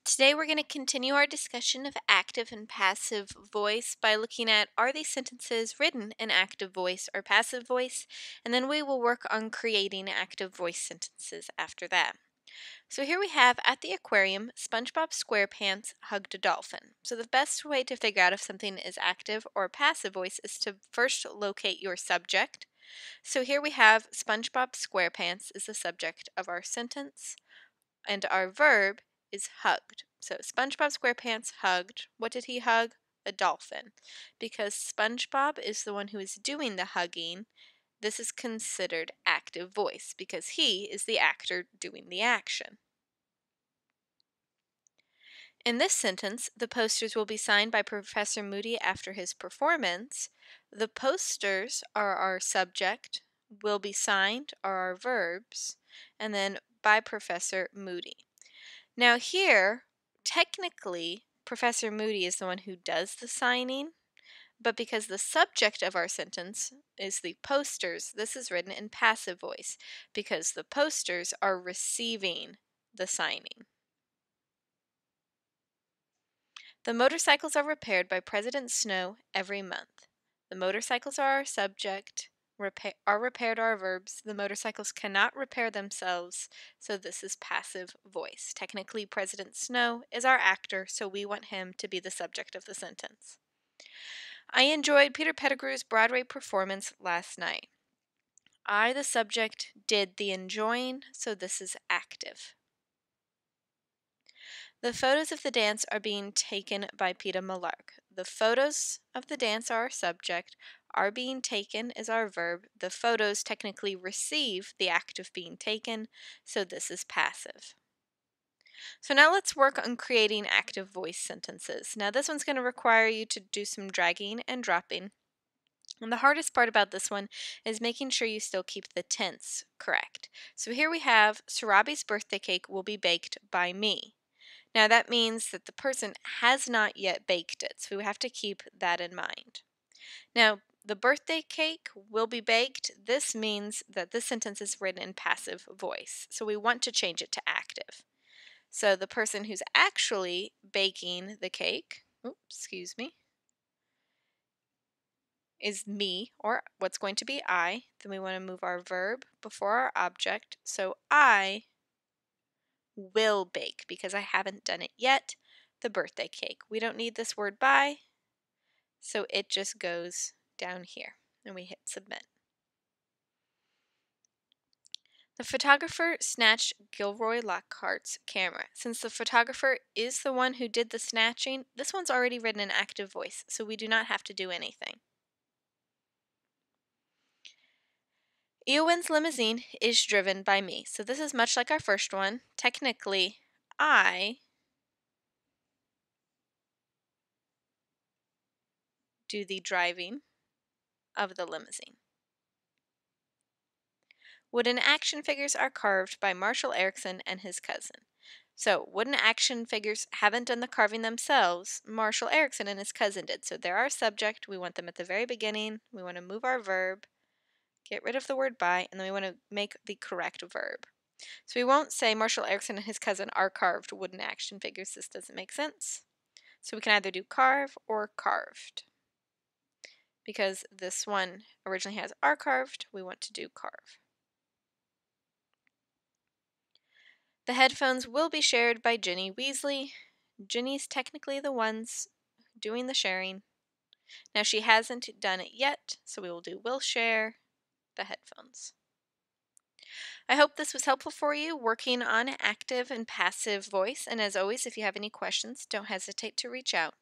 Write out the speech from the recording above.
Today we're going to continue our discussion of active and passive voice by looking at, are these sentences written in active voice or passive voice? And then we will work on creating active voice sentences after that. So here we have, at the aquarium, SpongeBob SquarePants hugged a dolphin. So the best way to figure out if something is active or passive voice is to first locate your subject. So here we have SpongeBob SquarePants is the subject of our sentence, and our verb is hugged. So SpongeBob SquarePants hugged. What did he hug? A dolphin. Because SpongeBob is the one who is doing the hugging, this is considered active voice because he is the actor doing the action. In this sentence, the posters will be signed by Professor Moody after his performance. The posters are our subject, will be signed are our verbs, and then by Professor Moody. Now here, technically, Professor Moody is the one who does the signing, but because the subject of our sentence is the posters, this is written in passive voice because the posters are receiving the signing. The motorcycles are repaired by President Snow every month. The motorcycles are our subject, are repaired are our verbs. The motorcycles cannot repair themselves, so this is passive voice. Technically, President Snow is our actor, so we want him to be the subject of the sentence. I enjoyed Peter Pettigrew's Broadway performance last night. I, the subject, did the enjoying, so this is active. The photos of the dance are being taken by Peter Malark. The photos of the dance are our subject. Are being taken is our verb. The photos technically receive the act of being taken, so this is passive. So now let's work on creating active voice sentences. Now this one's going to require you to do some dragging and dropping. And the hardest part about this one is making sure you still keep the tense correct. So here we have, Sarabi's birthday cake will be baked by me. Now that means that the person has not yet baked it, so we have to keep that in mind. Now, the birthday cake will be baked. This means that this sentence is written in passive voice, so we want to change it to active. So the person who's actually baking the cake, is me, or what's going to be I. Then we want to move our verb before our object, so I will bake, because I haven't done it yet, the birthday cake. We don't need this word by, so it just goes down here, and we hit submit. The photographer snatched Gilroy Lockhart's camera. Since the photographer is the one who did the snatching, this one's already written in active voice, so we do not have to do anything. Eowyn's limousine is driven by me. So this is much like our first one. Technically, I do the driving of the limousine. Wooden action figures are carved by Marshall Erickson and his cousin. So wooden action figures haven't done the carving themselves. Marshall Erickson and his cousin did. So they're our subject. We want them at the very beginning. We want to move our verb, get rid of the word by, and then we want to make the correct verb. So we won't say Marshall Erickson and his cousin are carved wooden action figures. This doesn't make sense. So we can either do carve or carved. Because this one originally has are carved, we want to do carve. The headphones will be shared by Ginny Weasley. Ginny's technically the ones doing the sharing. Now she hasn't done it yet, so we will do will share the headphones. I hope this was helpful for you working on active and passive voice, and as always, if you have any questions, don't hesitate to reach out.